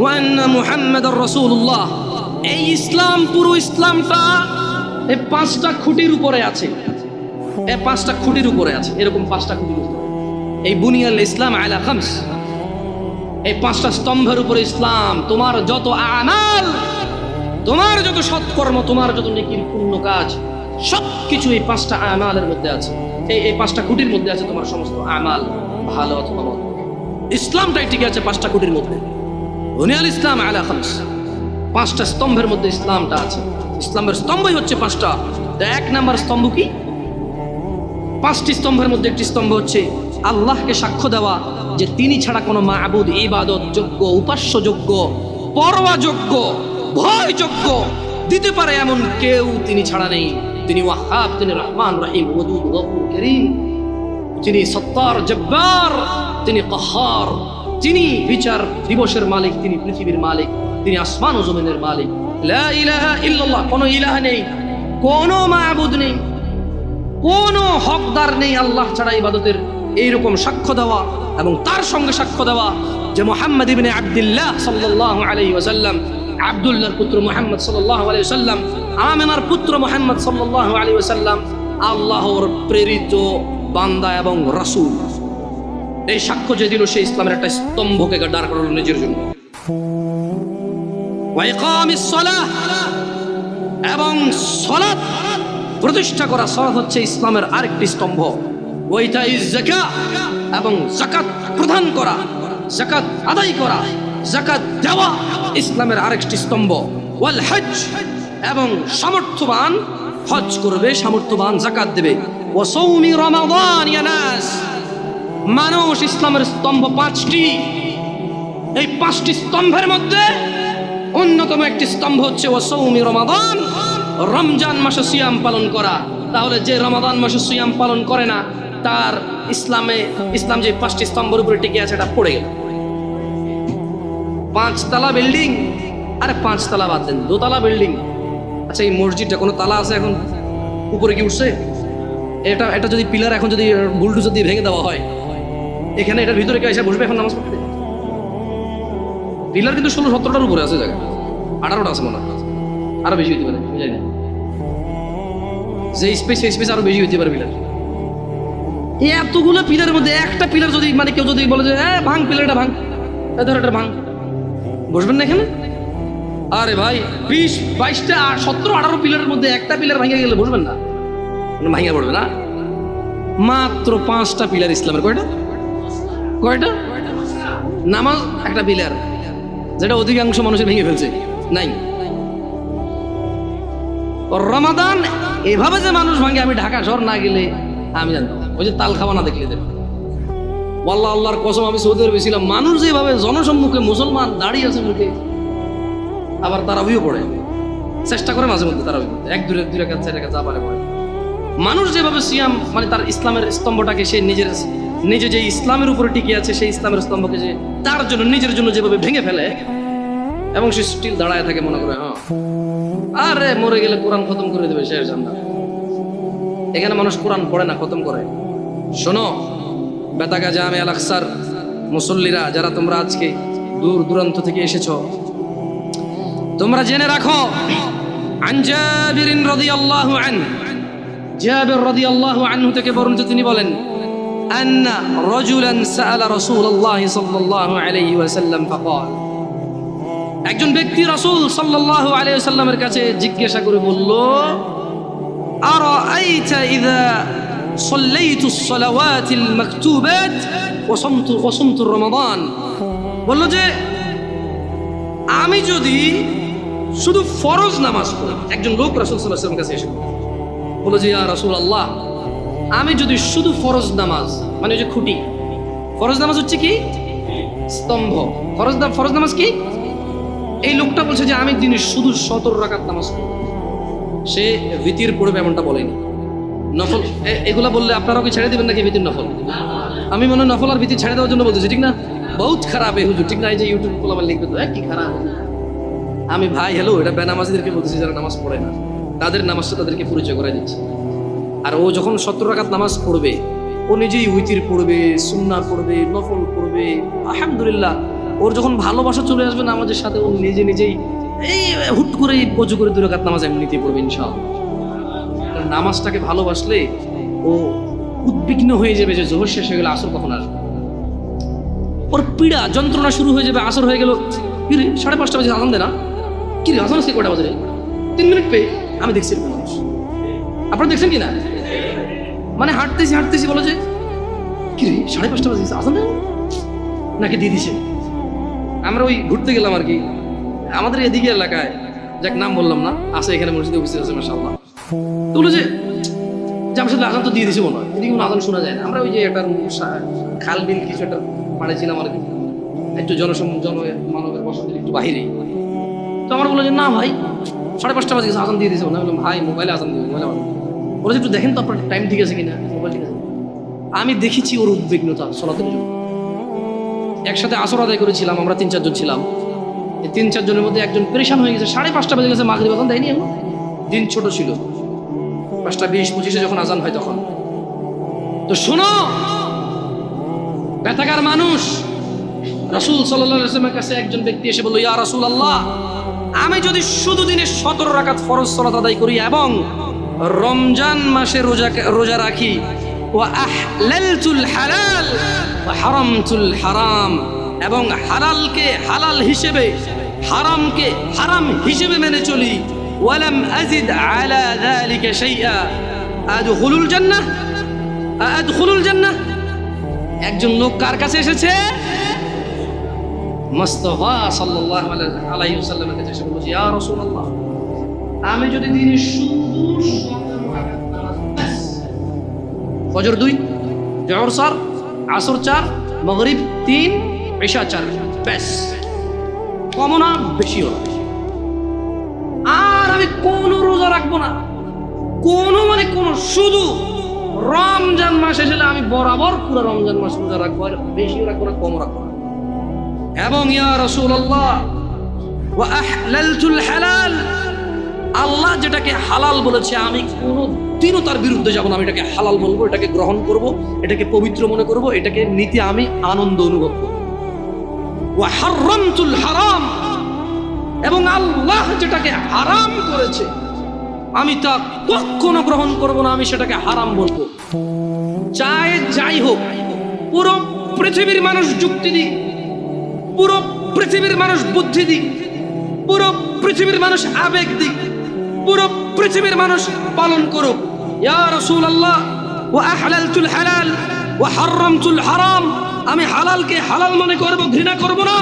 ওয়া আন্না মুহাম্মাদার রাসূলুল্লাহ। এই ইসলাম, পুরো ইসলামটা এই 5টা খুঁটির উপরে আছে। এই 5টা খুঁটির উপরে আছে, এরকম 5টা খুঁটির উপরে এই বুনিয়াল ইসলাম আলা খামস, এই 5টা স্তম্ভের উপরে ইসলাম। তোমার যত আমাল, তোমার যত সৎকর্ম, তোমার যত নেকির পূর্ণ কাজ, সবকিছু এই 5টা আমালের মধ্যে আছে। এই 5টা খুঁটির মধ্যে আছে তোমার সমস্ত আমাল, ভালো অথবা মন্দ। ইসলামটাই ঠিক আছে 5টা খুঁটির মধ্যে। বুনিয়াল ইসলাম আলা খামস, 5টা স্তম্ভের মধ্যে ইসলামটা আছে। ইসলামের স্তম্ভই হচ্ছে 5টা। 1 নাম্বার স্তম্ভ কি? 5টি স্তম্ভের মধ্যে একটি স্তম্ভ হচ্ছে আল্লাহকে সাক্ষ্য দেওয়া যে তিনি ছাড়া কোনো মাবুদ, ইবাদত যোগ্য, উপাস্য যোগ্য, পরোয়া যোগ্য, ভয় যোগ্য দিতে পারে এমন কেউ তিনি ছাড়া নেই। তিনি ওয়াহাব, তিনি রহমান রহিম, ওয়াদুদ, গফুর, করিম, তিনি সত্তার, জব্বার, তিনি কাহার, তিনি বিচার দিবসের মালিক, তিনি পৃথিবীর মালিক, তিনি আসমান ও জমিনের মালিক। লা ইলাহা ইল্লাল্লাহ, কোনো ইলাহ নেই, কোনো মাবুদ নেই, কোনো হকদার নেই আল্লাহ ছাড়া ইবাদতের, এইরকম সাক্ষ্য দেওয়া এবং তার সঙ্গে সাক্ষ্য দেওয়া যে মুহাম্মদ ইবনে আব্দুল্লাহ সাল্লাল্লাহু আলাইহি ওয়াসাল্লাম, আব্দুল্লাহর পুত্র মুহাম্মদ সাল্লাল্লাহু আলাইহি ওয়াসাল্লাম, আমিনার পুত্র মুহাম্মদ সাল্লাল্লাহু আলাইহি ওয়াসাল্লাম আল্লাহর প্রেরিত বান্দা এবং রাসূল। এই সাক্ষ্য যে দিল, সেই ইসলামের একটা স্তম্ভকে দাঁড় করালো নিজের জন্য। ওয়া ইকামিস সালাহ, এবং সালাত প্রতিষ্ঠা করা। সালাত হচ্ছে ইসলামের আরেকটি স্তম্ভ। ওয়া ইতাইজ যাকাত, এবং যাকাত প্রদান করা, যাকাত আদায় করা, যাকাত দেওয়া ইসলামের আরেকটি স্তম্ভ। ওয়াল হজ, এবং সামর্থ্যবান হজ করবে, সামর্থ্যবান যাকাত দেবে। ওয়া সাওমি রমাদান, ইয়া নাস, মানুষ, ইসলামের স্তম্ভ 5টি। এই 5টি স্তম্ভের মধ্যে অন্যতম একটি স্তম্ভ হচ্ছে ওয়া সাওমি রমাদান, রমজান মাসে সিয়াম পালন করা। তাহলে যে রমাদান মাসে সিয়াম পালন করে না, তার ইসলাম যে 5টি স্তম্ভের উপরে টিকে আছে, এটা পড়ে গেল। 5 তলা বিল্ডিং, আরে 5 তলা বাদ দেন, 2 তলা বিল্ডিং। আচ্ছা, এই মসজিদটা কোনো তালা আছে এখন? উপরে কি উঠছে? এটা যদি পিলার এখন যদি বুলডোজার দিয়ে ভেঙে দেওয়া হয়, এখানে এটার ভিতরে কে এসে বসবে এখন নামাজ পড়তে? পিলার কিন্তু 16-17টার উপরে আছে, জায়গা 18টা আছে মনে হয়, আরো বেশি হইতে পারে, জানি না। যে স্পেস আরো বেশি হইতে পারে পিলার। এতগুলো পিলারের মধ্যে একটা পিলার যদি, মানে কেউ যদি বলে যে ভাঙ, পিলারটা ভাঙ, ধর এটা ভাঙ, বসবেন না এখানে? আরে ভাই, 20, 22টা, 17, 18 পিলারের মধ্যে একটা পিলার ভাঙে গেলে বসবেন না? ভাঙিয়া পড়বে না? মাত্র 5টা পিলার ইসলামের। কয়টা? নামাজ একটা পিলার, যেটা অধিকাংশ মানুষের ভেঙে ফেলছে। নাই, রমাদান এভাবে যে মানুষ ভাঙে, আমি ঢাকা শহর না গেলে আমি জানতাম। ওই যে তাল খাওয়া না দেখলে দেখ, আল্লাহ আল্লাহর কসম, আমি সৌদি আরবে ছিলাম, মানুষ যেভাবে জনসম্মুখে মুসলমান দাঁড়িয়ে আছে মুখে, আবার তারাবিও পড়ে, চেষ্টা করে মাঝে মধ্যে তারাবি পড়তে, এক দুই রাকাত চার রাকাত যা পারে পড়ে। মানুষ যেভাবে সিয়াম মানে তার ইসলামের স্তম্ভটাকে সে নিজে যে ইসলামের উপরে টিকে আছে, সেই ইসলামের স্তম্ভকে যে তার জন্য নিজের জন্য যেভাবে ভেঙে ফেলে এবং সে স্টিল দাঁড়ায় থাকে, মনে করে হ্যাঁ আরে মরে গেলে কোরআন খতম করে দেবে শেষ জান্নাত। এখানে মানুষ কোরআন পড়ে না, খতম করে। শোনো বেতাগা জামে আল আকসার মুসল্লিরা, যারা তোমরা আজকে দূর দূরান্ত থেকে এসেছো, তোমরা জেনে রাখো, আন জাবির রাদিয়াল্লাহু আনহু, জাবির রাদিয়াল্লাহু আনহু থেকে বর্ণিত, তিনি বলেন, আন্না রাজুলান সাআলা রাসূলুল্লাহ সাল্লাল্লাহু আলাইহি ওয়াসাল্লাম ফাকাল, একজন ব্যক্তি রাসূল সাল্লাল্লাহু আলাইহি ওয়াসাল্লামের কাছে জিজ্ঞাসা করে বলল, আরাআইতা ইযা সাল্লাইতুস সালাওয়াতিল মাকতুবাত ওয়া সুমতু রমাদান, বলল যে আমি যদি শুধু ফরজ নামাজ পড়ি। একজন লোক রাসূল সাল্লাল্লাহু আলাইহি ওয়াসাল্লামের কাছে এসে বলল যে ইয়া রাসূলুল্লাহ, আমি যদি শুধু ফরজ নামাজ, মানে ওই যে খুঁটি, ফরজ নামাজ হচ্ছে কি স্তম্ভ, ফরজ নামাজ কি, এই লোকটা বলছে যে আমি দিনে শুধু 17 রাকাত নামাজ পড়ব। সে ভিতির পড়বে এমনটা বলেনি, নফল এগুলা বললে আপনারাও কি ছেড়ে দিবেন নাকি ভিতির নফল? আমি মনে হয় নফল আর ভিতির ছেড়ে দেওয়ার জন্য বলতেছি, ঠিক না? বহুত খারাপ এই হুজুর, ঠিক না? এই যে ইউটিউব আমার লিখবে তো কি খারাপ। আমি ভাই হ্যালো, এটা বেনামাজিদেরকে বলতেছি, যারা নামাজ পড়ে না, তাদের নামাজটা তাদেরকে পরিচয় করে দিচ্ছে। আর ও যখন 17 রাকাত নামাজ পড়বে, ও নিজেই উইতির পড়বে, সুন্নাহ পড়বে, নফল পড়বে, আলহামদুলিল্লাহ। ওর যখন ভালোবাসা চলে আসবে নামাজের সাথে, ও নিজেই এই হুট করে ওযু করে 2 রাকাত নামাজ এমনিতে পড়বে ইনশাআল্লাহ। নামাজটাকে ভালোবাসলে ও উদ্বিগ্ন হয়ে যাবে যে জোহর শেষ হয়ে গেলে আসর কখন আসবে, ওর পীড়া যন্ত্রণা শুরু হয়ে যাবে। আসর হয়ে গেল, কি রে 5:30 বাজে আজান দেয় না, কি রে আজান আজকে কটা বাজে, 3 মিনিট পেয়ে। আমি দেখছি মানুষ, আপনারা দেখছেন কি না, মানে হাঁটতেছি বলো যে কি রে 5:30 বাজে আজান দেয় নাকি দিয়ে দিছে। আমরা ওই ঘুরতে গেলাম আর কি, আমাদের এদিকে এলাকায়, যাক নাম বললাম না, আছে এখানে মসজিদে উপস্থিত আছে মাশাআল্লাহ। তো বলো যে আমার সাথে আজান তো দিয়ে দিছে মনে হয়, এদিকে কোনো আজান শোনা যায় না। আমরা ওই যে একটা খাল বিল কিছু একটা পাড়েছিলাম আর কি, একটু মানবের বসতির একটু বাহিরেই। তো আমার বললো যে না ভাই 5:30 বাজে আজান দিয়ে দিছে। বললাম ভাই মোবাইলে আজান দিবে, মোবাইলে আজান বলেছে একটু দেখেন তো আপনার টাইম ঠিক আছে কিনা, মোবাইল ঠিক আছে। আমি দেখেছি ওর উদ্বিগ্নতা সলাতের জন্য। একসাথে আসর আদায় করেছিলাম আমরা, 3-4 জন ছিলাম। এই 3-4 জনের মধ্যে একজন পরেশান হয়ে গেছে, 5:30 বাজে গেছে, মাগরিব আজান দেয়নি এখন। দিন ছোট ছিল, 5:20-25 যখন আজান হয় তখন। তো শোনো ব্যথাকার মানুষ, রাসূল সাল্লাল্লাহু আলাইহি ওয়াসাল্লামের কাছে একজন ব্যক্তি এসে বলল, ইয়া রাসূলুল্লাহ, আমি যদি শুধু দিনে 17 রাকাত ফরজ সালাত আদায় করি এবং রমজান মাসে রোজা রাখি, ওয়া আহলালতুল হালাল ওয়া হারামতুল হারাম, এবং হালালকে হালাল হিসেবে, হারামকে হারাম হিসেবে মেনে চলি, ওয়ালাম আযিদ আলা যালিকা শাইআ, আদখুলুল জান্নাহ। একজন লোক কার কাছে এসেছে? মুস্তাফা সাল্লাল্লাহু আলাইহি ওয়াসাল্লামের কাছে এসে বলছে, ইয়া রাসূলুল্লাহ, আমি যদি দিনে শুধু ফজর 2, জোহর 4, আসর 4, মাগরিব 3, ইশা 4, ব্যাস, কম না বেশি হবে, আর আমি কোনো রোজা রাখবো না, কোনো শুধু রমজান মাস এসে আমি বরাবর পুরো রমজান মাস রোজা রাখবো, আর বেশিও রাখবো না, কম রাখবো না। এবং ইয়া রাসূলুল্লাহ, ওয়া আহলালতুল হালাল, আল্লাহ যেটাকে হালাল বলেছে আমি কোনোদিনও তার বিরুদ্ধে যাব না, আমি এটাকে হালাল বলবো, এটাকে গ্রহণ করব, এটাকে পবিত্র মনে করব, এটাকে নিতে আমি আনন্দ অনুভব করব। ওয়া হারামতুল হারাম, এবং আল্লাহ যেটাকে হারাম করেছে আমি তা কখনো গ্রহণ করব না, আমি সেটাকে হারাম বলবো। চাই যাই হোক, পুরো পৃথিবীর মানুষ যুক্তি দিক, পুরো পৃথিবীর মানুষ বুদ্ধি দিক, পুরো পৃথিবীর মানুষ আবেগ দিক, পুরো পৃথিবীর মানুষ পালন করুক, ইয়া রাসূলুল্লাহ, ওয়া আহলালতুল হালাল ওয়া হারামতুল হারাম, আমি হালালকে হালাল মনে করব, ঘৃণা করব না,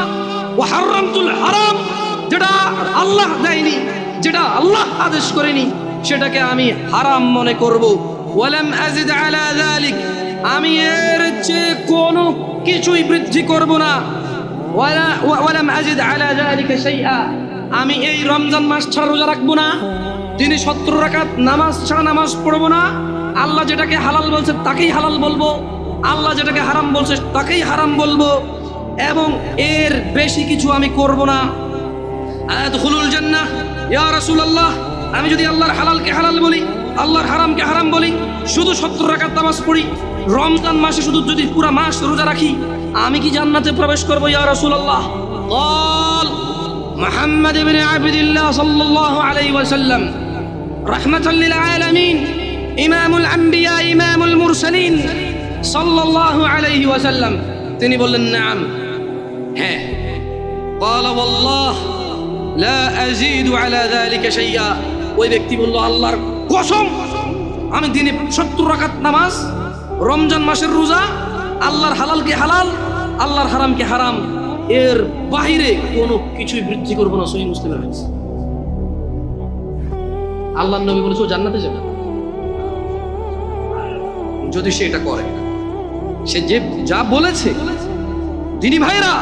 ওয়া হারামতুল হারাম, যেটা আল্লাহ দেয়নি, যেটা আল্লাহ আদেশ করেনি, সেটাকে আমি হারাম মনে করব। ওয়ালাম আযিদ আলা যালিক, আমি এর চেয়ে কোনো কিছুই বৃদ্ধি করব না। ওয়ালাম আযিদ আলা যালিকা শাইআ, আমি এই রমজান মাস ছাড়া রোজা রাখবো না, দিনে 70 রাকাত নামাজ ছাড়া নামাজ পড়বো না, আল্লাহ যেটাকে হালাল বলছে তাকেই হালাল বলবো, আল্লাহ যেটাকে হারাম বলছে তাকেই হারাম বলবো, এবং এর বেশি কিছু আমি করব না। আদখুলুল জান্নাহ ইয়া রাসূলুল্লাহ, আমি যদি আল্লাহর হালালকে হালাল বলি, আল্লাহর হারামকে হারাম বলি, শুধু 70 রাকাত নামাজ পড়ি, রমজান মাসে শুধু যদি পুরো মাস রোজা রাখি, আমি কি জান্নাতে প্রবেশ করব ইয়া রাসূলুল্লাহ? قال محمد بن عبد الله صلى الله عليه وسلم رحمة للعالمين إمام الأنبياء إمام المرسلين صلى الله عليه وسلم তিনি বললেন নাম, হ্যাঁ। قال والله لا أزيد على ذلك شيئا, ওই ব্যক্তি বলল আল্লাহর কসম, আমি দিনে 70 রাকাত নামাজ, রমজান মাসের রোজা, আল্লাহর হালালকে হালাল, আল্লাহর হারামকে হারাম, এর বাহিরে কোনো কিছুই বৃদ্ধি করবো না। সহিহ মুসলিমের হাদিস। আল্লাহর নবী বলেছে ও জান্নাতে যাবে যদি সে এটা করে। সে যে যা বলেছে, দিনী ভাইরা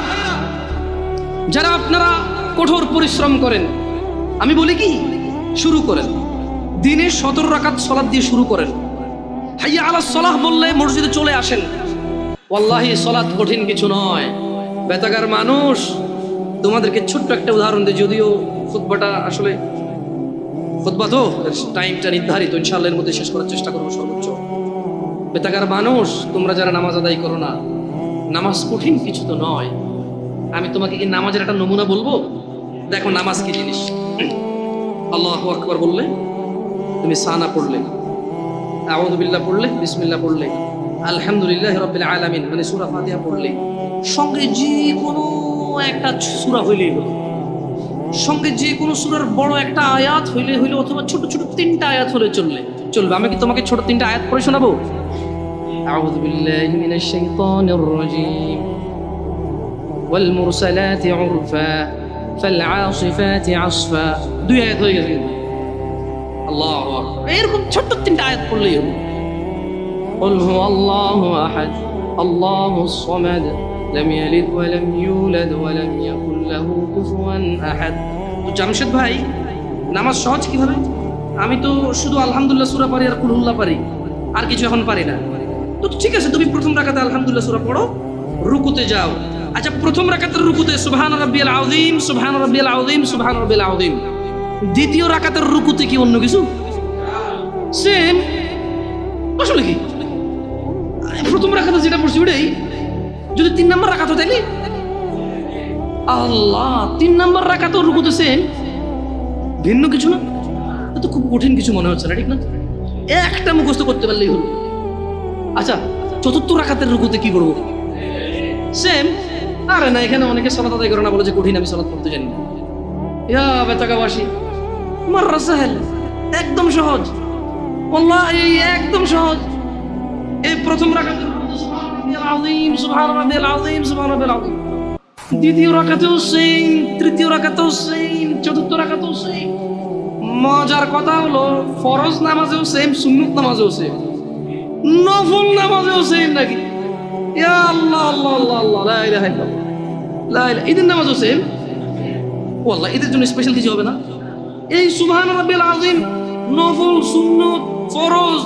যারা আপনারা কঠোর পরিশ্রম করেন, আমি বলি কি, শুরু করেন দিনে 17 রাকাত সালাত দিয়ে শুরু করেন। হাইয়া আলাস সালাহ বললে মসজিদে চলে আসেন। ওয়াল্লাহি সালাত কঠিন কিছু নয়। বেতাগার মানুষ, তোমাদেরকে ছোট্ট একটা উদাহরণ দিই, যদিও খুতবাটা আসলে খুতবা তো টাইমটা নির্ধারিত, ইনশাআল্লাহ এর মধ্যে শেষ করার চেষ্টা করবো সর্বোচ্চ। বেতাগার মানুষ, তোমরা যারা নামাজ আদায় করো না, নামাজ কঠিন কিছু তো নয়। আমি তোমাকে কি নামাজের একটা নমুনা বলবো? দেখো নামাজ কি জিনিস। আল্লাহু আকবার বললে, তুমি সানা পড়লে, আউযু বিল্লাহ পড়লে, বিসমিল্লাহ পড়লে, আলহামদুলিল্লাহি রাব্বিল আলামিন মানে সূরা ফাতিহা পড়লে, সঙ্গে যে কোনো একটা সূরা হইলেই হলো, সঙ্গে যে কোনো সূরার বড় একটা আয়াত হইলে হইলো, অথবা ছোট ছোট 3টা আয়াত হলে চলবে। আমি কি তোমাকে ছোট 3টা আয়াত পড়ে শোনাবো? আউযু বিল্লাহি মিনাশ শাইতানির রাজীম, ওয়াল মুরসালাতি উরফা ফাল আসিফাতি আসফা, 2 আয়াত হয়ে গেছে। আল্লাহু আকবার, এরকম ছোট 3টা আয়াত পড়লেই হলো। কুল হুয়াল্লাহু আহাদ আল্লাহুস সামাদ লাম ইয়ালিদ ওয়া লাম ইউলাদ ওয়া লাম ইয়াকুল লাহু কুফুয়ান আহাদ। তো জামশেদ ভাই, নামাজ সহজ কিভাবে? আমি তো শুধু আলহামদুলিল্লাহ সূরা পারি আর কুল হুল্লাহ পারি, আর কিছু এখন পারি না। তো ঠিক আছে, তুমি প্রথম রাকাতে আলহামদুলিল্লাহ সূরা পড়ো, রুকুতে যাও। আচ্ছা, প্রথম রাকাতের রুকুতে সুবহান রাব্বিয়াল আযীম, সুবহান রাব্বিয়াল আযীম, সুবহান রাব্বিয়াল আযীম। দ্বিতীয় রাকাতের রুকুতে কি অন্য কিছু? সেম। আসলে কি প্রথম রাকাতে যেটা পড়ছি ওটাই, যদি 3 নম্বর রাকাত হয় তাইলে আল্লাহ 3 নম্বর রাকাতের রুকুতে সেম, ভিন্ন কিছু না। তো খুব কঠিন কিছু মনে হচ্ছে না, ঠিক না? একটা মুখস্থ করতে পারলেই হলো। আচ্ছা, চতুর্থ রাকাতের রুকুতে কি করবো? সেম। আরে না, এখানে অনেকে সালাত আদায় করে না, বলে যে কঠিন, আমি সালাত পড়তে জানি না। ইয়া বেতাকাবাসী, মাররা সাহেল, একদম সহজ। ওয়াল্লাহি একদম সহজ। এই প্রথম রাকাতের রুকুতে সুবহান রাব্বিয়াল আযীম, সুবহান রাব্বিয়াল আযীম, সুবহান রাব্বিয়াল আযীম। দ্বিতীয় রাকাতেও সেম, তৃতীয় রাকাতেও সেম, চতুর্থ রাকাতেও সেম। মজার কথা হলো ফরজ নামাজেও সেম, সুন্নত নামাজেও সেম, নফল নামাজেও সেম নাকি? ইয়া আল্লাহ আল্লাহ আল্লাহ আল্লাহ, লা ইলাহা ইল্লাল্লাহ, লা ইলাহা। ঈদের নামাজও সেম। ওয়াল্লাহ ঈদের জন্য স্পেশাল কিছু হবে না? এই সুবহান রাব্বিল আযীম, নফল, সুন্নত, ফরজ,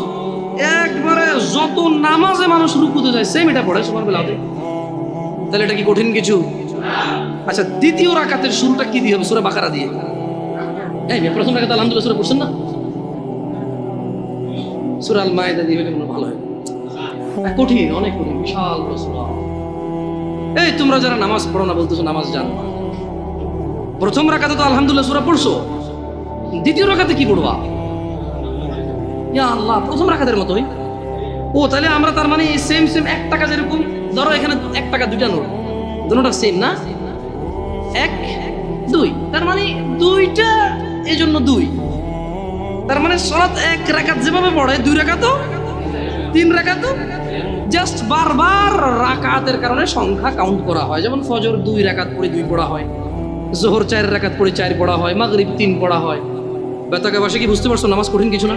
একবারে যত নামাজে মানুষ রুকুতে যায় সেম এটা পড়ে সুবহান রাব্বিল আযীম। তাহলে এটা কি কঠিন কিছু? আচ্ছা, দ্বিতীয় রাকাতের শুরুটা কি দিয়ে হবে? সূরা বাকারা দিয়ে। এই প্রথম রাকাতে আলহামদুলিল্লাহ সূরা পড়ছেন না? সূরা আল মাইদা দিয়ে হলে ভালো হয়। কঠিন, অনেক কঠিন, বিশাল সূরা। এই তোমরা যারা নামাজ পড়ো না বলতেছো নামাজ জানো, প্রথম রাকাতে তো আলহামদুলিল্লাহ সূরা পড়ছো, দ্বিতীয় রাকাতে কি পড়বা? ইয়া আল্লাহ, প্রথম রাকাতের মতোই। ও তাহলে আমরা তার মানে সেম সেম 1 টাকা, যেরকম ধরো এখানে 1 টাকা 2টা নোট, দুটোটা সেম না, 1 2, তার মানে 2টা, এই জন্য 2। তার মানে সালাত 1 রাকাত যেভাবে পড়ে 2 রাকাতও 3 রাকাতও, জাস্ট বারবার রাকাতের কারণে সংখ্যা কাউন্ট করা হয়। যেমন ফজর 2 রাকাত পড়ে 2 পড়া হয়, জোহর 4 রাকাত পড়ে 4 পড়া হয়, মাগরিব 3 পড়া হয়, বেতাকাবাসী কি বুঝতে পারছো নামাজ কঠিন কিছু না?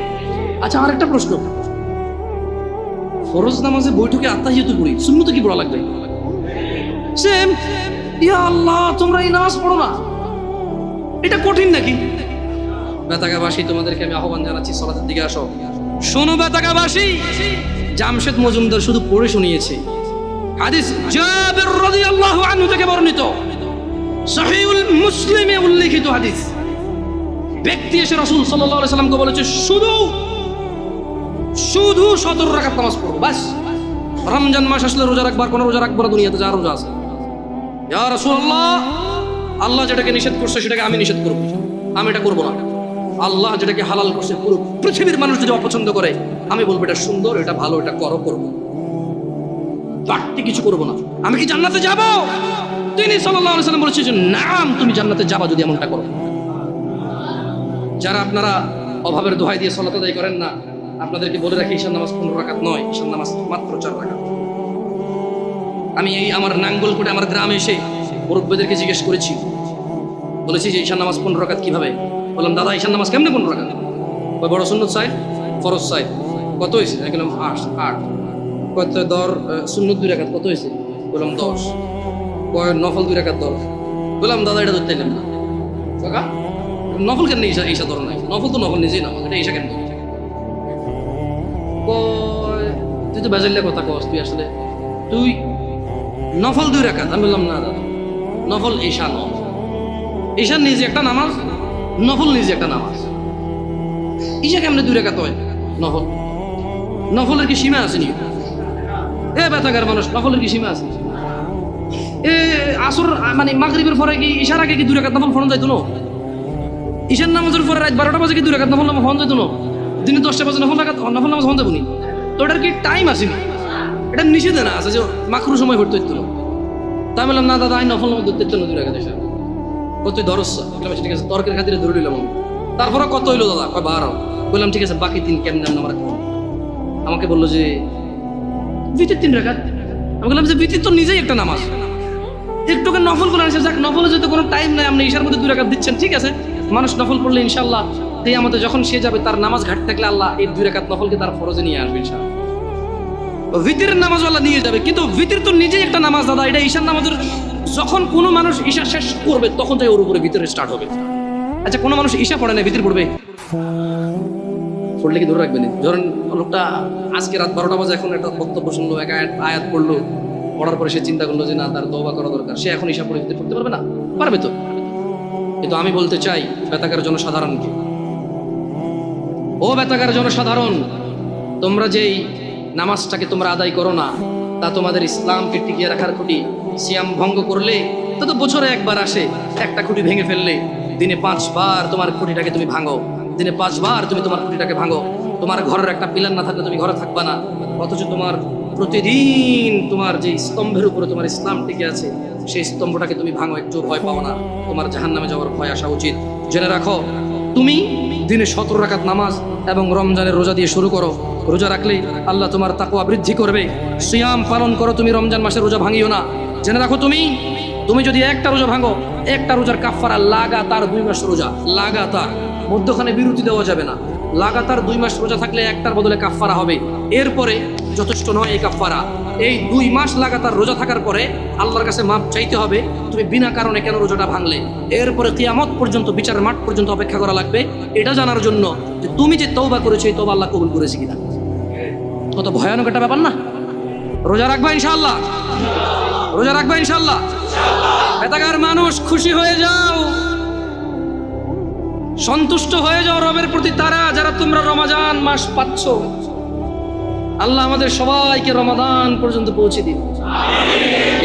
আচ্ছা, আর একটা প্রশ্ন, ফরজ নামাজে বৈঠকে আত্তাহিয়াতু পড়ি, সুন্নতে কি পড়া লাগবে? সেম। ইয়া আল্লাহ, তোমরা এই নামাজ পড়ো না, এটা কঠিন নাকি? বেতাকাবাসী, তোমাদেরকে আমি আহ্বান জানাচ্ছি, সালাতের দিকে আসো। শোনো বেতাকাবাসী, জামশেদ মজুমদার শুধু পড়ে শুনিয়েছে। হাদিস জাবির রাদিয়াল্লাহু আনহু থেকে বর্ণিত, সহিহুল মুসলিমে উল্লেখিত হাদিস। ব্যক্তি এসে রাসূল সাল্লাল্লাহু আলাইহি সাল্লামকে বলেছে, শুধু 17 রাকাত নামাজ পড়ো, বাস। রমজান মাস আসলে রোজা রাখবার, কোন রোজা রাখবো না, দুনিয়াতে যা রোজা আছে। ইয়া রাসূলুল্লাহ, আল্লাহ যেটাকে নিষেধ করছে সেটাকে আমি নিষেধ করব, আমি এটা করব না। আল্লাহ যেটাকে হালাল করছে, পুরো পৃথিবীর মানুষ যদি অপছন্দ করে, আমি বলবো এটা সুন্দর, এটা ভালো, এটা করব, বাড়তি কিছু করব না। আমি কি জান্নাতে যাব? তিনি সাল্লাল্লাহু আলাইহি সাল্লাম বলেছেন, নাম, তুমি জান্নাতে যাবা যদি এমনটা করো। যারা আপনারা অভাবের দোহাই দিয়ে সালাত আদায় করেন না, আপনাদেরকে বলে রাখি, ঈশার নামাজ 15 রাকাত নয়, ঈশার নামাজ মাত্র 4 রাকাত। আমি এই আমার নাঙ্গল করে আমার গ্রামে এসে মুরব্বিদেরকে জিজ্ঞেস করেছি, বলেছি যে ঈশার নামাজ 15 রাকাত কিভাবে? বললাম, দাদা ঈশার নামাজ কেমনে 15 রাকাত? ওই বড় সুন্নত সাইড, ফরজ সাইড কত হয়েছে? বললাম 8। কত দর সুন্নত 2 রাকাত কত হয়েছে? বললাম 10। কয় নফল 2 রাকাত 10। বললাম, দাদা এটা ধরতে এলাম না, কাকা নফল কেন ঈশা ধরো নাই? নফল তো নফল নিজেই নামাজ, এটা ঈশা কেন? তুই তো বেজাল্লা কথা কস, তুই নফল 2 রাকাত। আমি বললাম, না দাদা, নফল ঈশা নয়, ঈশা নিজে একটা নামাজ, নফল নিজে একটা নামাজ। ঈশা কেমনে 2 রাকাত হয়? নফলের কি সীমা আছে নি? এ বেতাগার মানুষ, নফলের কি সীমা আছে? এ আসর মানে মাগরিবের পরে কি ঈশার আগে কি 2 রাকাত নফল ফরজ যাইতো না? ঈশার নামাজের পরে রাত 12টা বাজে কি 2 রাকাত নফল নামাজ ফরজ যাইতো না? দিনে 10টা বাজে নফল নামাজ ফরজ যাবনি? তো এটার কি টাইম আসেনি? এটা নিষেধ না আছে যে মাকরু সময় ভরতে হইতো না। তাই বললাম, না দাদা, আমি নফল নামাজ ধরতে হইতো না 2 রাকাত ঈশা। তুই ধরস? ঠিক আছে, তর্কের খাতিরে ধরে নিলাম। তারপরে কত হইলো দাদা? কয় 12। বললাম, ঠিক আছে, বাকি 3 কেমন আমার? আমাকে বললো যে বিতির 3 রাকাত। আমি বললাম যে বিতির তো নিজেই একটা নামাজ, একটুকে নফল করে আনছে, যাক, নফলে যেহেতু কোনো টাইম নাই, আপনি ঈশার মধ্যে 2 রাকাত দিচ্ছেন, ঠিক আছে। মানুষ নফল পড়লে ইনশাল্লাহ কিয়ামতে যখন সে যাবে, তার নামাজ ঘাটতে থাকলে আল্লাহ এই 2 রাকাত নফলকে তার ফরজে নিয়ে আসবে ইনশাআল্লাহ। ভিতরের নামাজ আল্লাহ নিয়ে যাবে, কিন্তু ভিতর তো নিজেই একটা নামাজ দাদা। এটা ঈশার নামাজের, যখন কোনো মানুষ ঈশা শেষ করবে তখন তাই ওর উপরে ভিতরে স্টার্ট হবে। আচ্ছা, কোনো মানুষ ঈশা পড়ে না, ভিতর পড়বে? পড়লে কি ধরে রাখবেন? ধরেন লোকটা আজকে রাত 12টা বাজে এখন একটা বক্তব্য শুনলো, এক আয়াত পড়লো, পড়ার পরে সে চিন্তা করলো যে না, তার তওবা করা দরকার, সে এখন ঈশা পড়ে ভিতরে পড়তে পারবে না? পারবে তো। কিন্তু আমি বলতে চাই বেতাকার জনসাধারণকে, ও বেতাকার জনসাধারণ, তোমরা যেই নামাজটাকে তোমরা আদায় করো না, তা তোমাদের ইসলামকে টিকিয়ে রাখার খুঁটি। সিয়াম ভঙ্গ করলে তা তো বছরে একবার আসে, একটা খুঁটি ভেঙে ফেললে দিনে 5 বার তোমার খুঁটিটাকে তুমি ভাঙো, দিনে 5 বার তুমি তোমার খুঁটিটাকে ভাঙো। তোমার ঘরের একটা পিলার না থাকলে তুমি ঘরে থাকবা না, অথচ তোমার প্রতিদিন তোমার যে স্তম্ভের উপরে তোমার ইসলাম টিকে আছে, সেই স্তম্ভটাকে তুমি ভাঙো, একটু ভয় পাও না, তোমার জাহান্নামে যাওয়ার ভয় আসা উচিত। জেনে রাখো, তুমি দিনে 17 রাকাত নামাজ এবং রমজানের রোজা দিয়ে শুরু করো। রোজা রাখলে আল্লাহ তোমার তাকওয়া বৃদ্ধি করবে। সিয়াম পালন করো, তুমি রমজান মাসে রোজা ভাঙিও না। জেনে রাখো, তুমি যদি একটা রোজা ভাঙো, একটা রোজার কাফারা লাগাতার 2 মাস রোজা, লাগাতার, মধ্যখানে বিরতি দেওয়া যাবে না। লাগাতার 2 মাস রোজা থাকলে একটার বদলে কাফারা হবে। এরপরে যথেষ্ট নয় এই কাফারা, এই 2 মাস লাগাতার রোজা থাকার পরে আল্লাহর কাছে মাপ চাইতে হবে, তুমি বিনা কারণে কেন রোজাটা ভাঙলে। এরপরে কিয়ামত পর্যন্ত, বিচারের মাঠ পর্যন্ত অপেক্ষা করা লাগবে, এটা জানার জন্য যে তুমি যে তওবা করেছো, এই তওবা আল্লাহ কবুল করেছে কিনা। কত ভয়ানক একটা ব্যাপার না? রোজা রাখবা ইনশাআল্লাহ, রোজা রাখবা ইনশাআল্লাহ। বেতাগার মানুষ, খুশি হয়ে যাও, সন্তুষ্ট হয়ে যাও রবের প্রতি, তারা যারা তোমরা রমাদান মাস পাচ্ছ। আল্লাহ আমাদের সবাইকে রমাদান পর্যন্ত পৌঁছে দিন।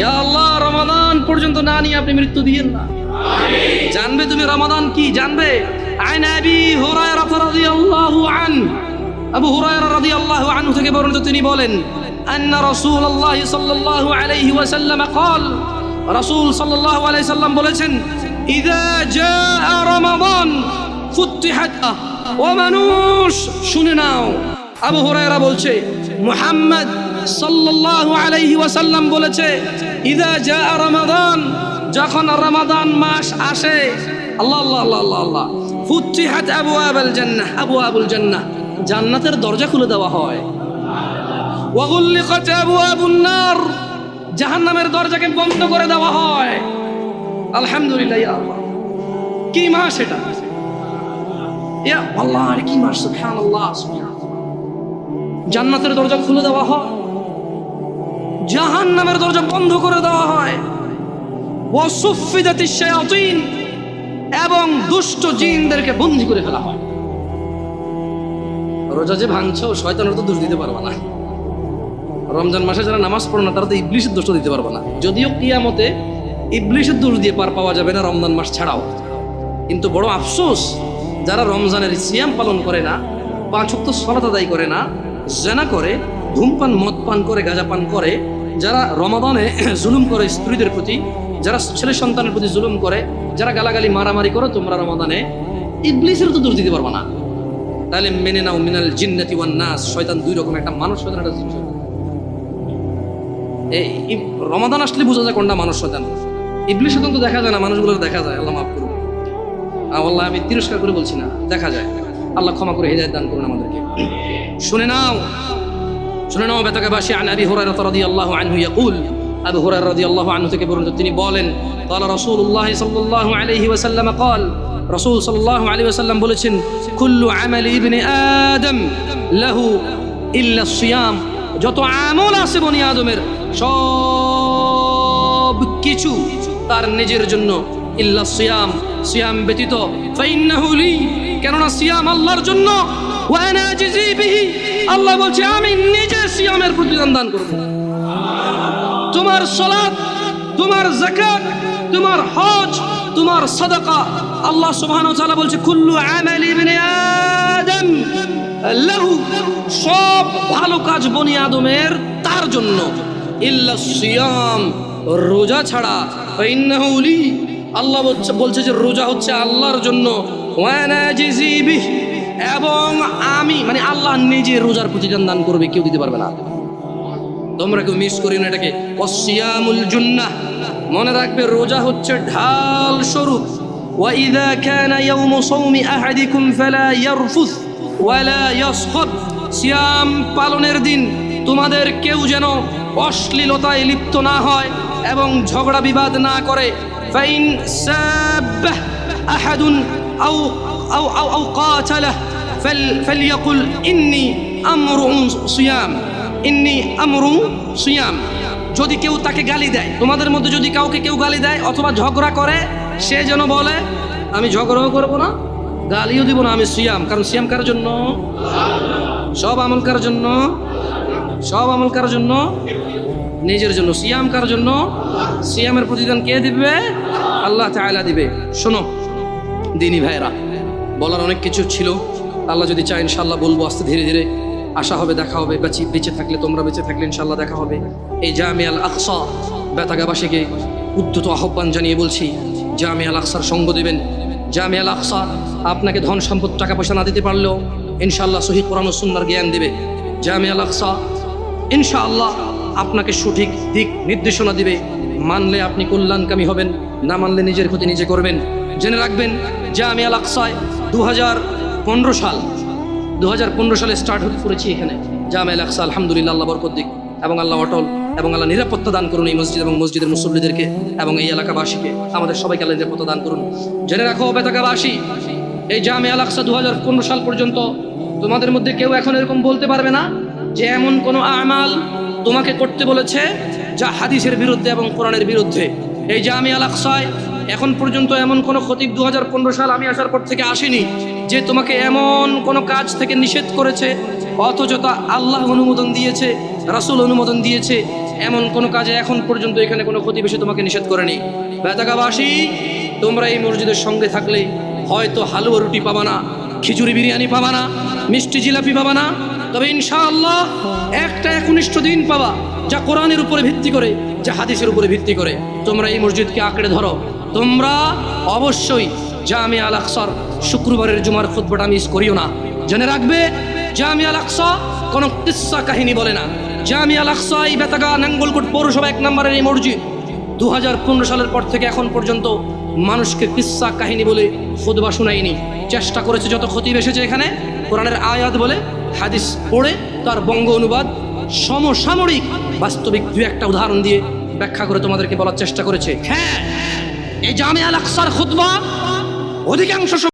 ইয়া আল্লাহ, রমাদান পর্যন্ত না নিয়ে আপনি মৃত্যু দিয়েন না। জানবে তুমি রমাদান কি, জানবে। আন আবি হুরায়রা রাদিয়াল্লাহু আনহু, আবু হুরায়রা রাদিয়াল্লাহু আনহু থেকে বর্ণিত, তিনি বলেন, আন্না রাসূলুল্লাহ সাল্লাল্লাহু আলাইহি ওয়াসাল্লাম قال, রাসূল সাল্লাল্লাহু আলাইহি সাল্লাম বলেছেন, ইযা জাআ রমাদান ফুতিহাত। ও মানুষ, শুনে নাও, আবু হুরায়রা বলছে, মুহাম্মদ সাল্লাল্লাহু আলাইহি ওয়াসাল্লাম বলেছে, ইযা জাআ রমাদান, যখন রমাদান মাস আসে, আল্লাহ আল্লাহ আল্লাহ আল্লাহ আল্লাহ, ফুতিহাত আবওয়াবুল জান্নাহ, আবওয়াবুল জান্নাহ, জান্নাতের দরজা খুলে দেওয়া হয়। ওয়া গুল্লিকাত আবওয়াবুন নার, জাহান্নামের দরজাকে বন্ধ করে দেওয়া হয়। আলহামদুলিল্লাহ ইয়া আল্লাহ, কি মাস এটা, ইয়া আল্লাহ, আর কি মাস, সুবহানাল্লাহ, সুবহানাল্লাহ। জান্নাতের দরজা খুলে দেওয়া হয়, জাহান্নামের দরজা বন্ধ করে দেওয়া হয়। ওয়া সুফিদাতিশ শায়াতিন, এবং দুষ্ট জিনদেরকে বন্দী করে ফেলা হয়। রোজা যে ভাঙছো, শয়তানের তো দোষ দিতে পারবে না। রমজান মাসে যারা নামাজ পড়ে না, তারা তো ইবলিশের দোষ দিতে পারবে না। যদিও কিয়ামতে ইবলিশের দোষ দিয়ে পার পাওয়া যাবে না রমজান মাস ছাড়াও, কিন্তু বড় আফসোস যারা রমজানের সিয়াম পালন করে না, 5 ওয়াক্ত সালাত আদায় করে না, জিনা করে, ধূমপান, মদ পান করে, গাঁজা পান করে, যারা রমাদানে জুলুম করে স্ত্রীদের প্রতি, যারা ছেলে সন্তানের প্রতি জুলুম করে, যারা গালাগালি মারামারি করো তোমরা রমাদানে, ইবলিসের তো দোষ দিতে পারবো না। তাহলে মেনে নাও মিনাল জিন্নাতি ওয়ান নাস, শয়তান দুই রকম, একটা মানুষ শয়তান, একটা জিন শয়তান। এই রমাদান আসলে বোঝা যায় কোনটা মানুষ শয়তান। ইবলিস শয়তান তো দেখা যায় না, মানুষগুলো দেখা যায়। আল্লাহ মাফ করুন, আল্লাহ আমি তিরস্কার করে বলছি না, দেখা যায়। আল্লাহ ক্ষমা করে হিদায়াত দান করুন আমাদেরকে। শুনে নাও, শুনে নাও বেতাকাবাসী। আন আবি হুরায়রা রাদিয়াল্লাহু আনহু ইয়াকুল, আবু হুরায়রা রাদিয়াল্লাহু আনহু থেকে বর্ণিত, তিনি বলেন, قال رسول الله صلى الله عليه وسلم قال, রাসূল সাল্লাল্লাহু আলাইহি ওয়াসাল্লাম বলেছেন, কুল্লু আমালি ইবনে আদম লাহু ইল্লা সিয়াম, যত আমল আছে বনি আদমের সব কিছু তার নিজের জন্য, ইল্লা সিয়াম, সিয়াম ব্যতীত। ফাইন্নাহু লি, কেননা সিয়াম আল্লাহর জন্য। ওয়া আনা আজজি বিহি, আল্লাহ বলছে আমি নিজে সিয়ামের প্রতিদান দান করব। তোমার সালাত, তোমার যাকাত, তোমার হজ, তোমার সাদাকা, আল্লাহ সুবহানাহু ওয়া তাআলা বলছে কুল্লু আমালি ইবনে আদম লাহু, সব ভালো কাজ বনি আদমের তার জন্য, ইল্লা সিয়াম, রোজা ছাড়া। ফাইন্নাহু লি, আল্লাহ বলছে যে রোজা হচ্ছে আল্লাহর জন্য। ওয়া আনা আজজি বিহি, এবং আমি, মানে আল্লাহ নিজে রোজার প্রতিদান দান করবে, কেউ দিতে পারবে না। তোমরা কেউ মিস করি না এটাকে। ওয়াসিয়ামুল জুন্নাহ, মনে রাখবে রোজা হচ্ছে ঢাল স্বরূপ। ওয়া ইযা কানা ইয়াউমু সাওমি আহাদিকুম ফালা ইয়ারফুস ওয়ালা ইয়াসখাব, সিয়াম পালনের দিন তোমাদের কেউ যেন অশ্লীলতায় লিপ্ত না হয় এবং ঝগড়া বিবাদ না করে। ফাইন সাব্বাহ আহাদুন আও আও আও কাতালাহ ফালইয়াকুল ইন্নী আমরুন সিয়াম, ইন্নী আমরু সিয়াম। যদি কেউ তাকে গালি দেয়, তোমাদের মধ্যে যদি কাউকে কেউ গালি দেয় অথবা ঝগড়া করে, সে যেন বলে আমি ঝগড়াও করবো না, গালিও দিব না, আমি সিয়াম। কারণ সিয়াম কার জন্য? সব আমল কার জন্য? সব আমল কার জন্য? নিজের জন্য। সিয়াম কার জন্য? সিয়ামের প্রতিদান কে দিবে? আল্লাহ তাআলা দিবে। শোনো দিনী ভাইরা, বলার অনেক কিছু ছিল, আল্লাহ যদি চায় ইনশাআল্লাহ বলবো আস্তে ধীরে ধীরে। আশা হবে দেখা হবে, বেঁচে থাকলে, তোমরা বেঁচে থাকলে ইনশাআল্লাহ দেখা হবে। এই জামিয়া আল আকসা বেতাগাবাসীকে উদ্ধত আহ্বান জানিয়ে বলছি, জামিয়া আল আকসার সঙ্গ দেবেন। জামিয়া আল আকসা আপনাকে ধন সম্পদ টাকা পয়সা না দিতে পারলেও ইনশাআল্লাহ সহিহ কোরআন ও সুন্নাহর জ্ঞান দিবে। জামিয়া আল আকসা ইনশাআল্লাহ আপনাকে সঠিক দিক নির্দেশনা দিবে। মানলে আপনি কল্যাণকামী হবেন, না মানলে নিজের ক্ষতি নিজে করবেন। জেনে রাখবেন জামিয়া আল আকসায় 2015 সালে স্টার্ট করেছি এখানে জামিয়া আল আকসা। আলহামদুলিল্লাহ, আল্লাহ বরকত দিক এবং আল্লাহ অটল এবং আল্লাহ নিরাপত্তা দান করুন এই মসজিদ এবং মসজিদের মুসল্লিদেরকে এবং এই এলাকাবাসীকে, আমাদের সবাইকে আল্লাহ নিরাপত্তা দান করুন। জেনে রাখো বেতাকাবাসী, এই জামিয়া আল আকসা 2015 সাল পর্যন্ত তোমাদের মধ্যে কেউ এখন এরকম বলতে পারবে না যে এমন কোনো আমাল তোমাকে করতে বলেছে যা হাদিসের বিরুদ্ধে এবং কোরআনের বিরুদ্ধে। এই জামিয়া আল আকসায় এখন পর্যন্ত এমন কোনো খতিব 2015 সাল আমি আসার পর থেকে আসেনি যে তোমাকে এমন কোনো কাজ থেকে নিষেধ করেছে, অথচ তা আল্লাহ অনুমোদন দিয়েছে, রাসূল অনুমোদন দিয়েছে। এমন কোনো কাজে এখন পর্যন্ত এখানে কোনো খতিব এসে তোমাকে নিষেধ করেনি। বেতাকাবাসী, তোমরা এই মসজিদের সঙ্গে থাকলে হয়তো হালুয়া রুটি পাবা না, খিচুড়ি বিরিয়ানি পাবা না, মিষ্টি জিলাপি পাবা না, তবে ইনশাআল্লাহ একটা একনিষ্ঠ দিন পাবা যা কোরআনের উপরে ভিত্তি করে, যা হাদিসের উপরে ভিত্তি করে। তোমরা এই মসজিদকে আঁকড়ে ধরো। তোমরা অবশ্যই জামিয়া আল আকসার শুক্রবারের জুমার খুতবাটা মিস করিও না। জেনে রাখবে জামিয়া আল আকসা কোনো কিস্সা কাহিনী বলে না। জামিয়া আল আকসা এই বেতাগা নাঙ্গলকোট পৌরসভা 1 নম্বরের এই মসজিদ 2015 সালের পর থেকে এখন পর্যন্ত মানুষকে কিস্সা কাহিনী বলে খুতবা শোনায়নি। চেষ্টা করেছে যত খতিব এসেছে এখানে কোরআনের আয়াত বলে হাদিস পড়ে তার বঙ্গ অনুবাদ সমসাময়িক বাস্তবিক দুই একটা উদাহরণ দিয়ে ব্যাখ্যা করে তোমাদেরকে বলার চেষ্টা করেছে। হ্যাঁ, এই জামিয়া আল আকসার খুতবা অধিকাংশ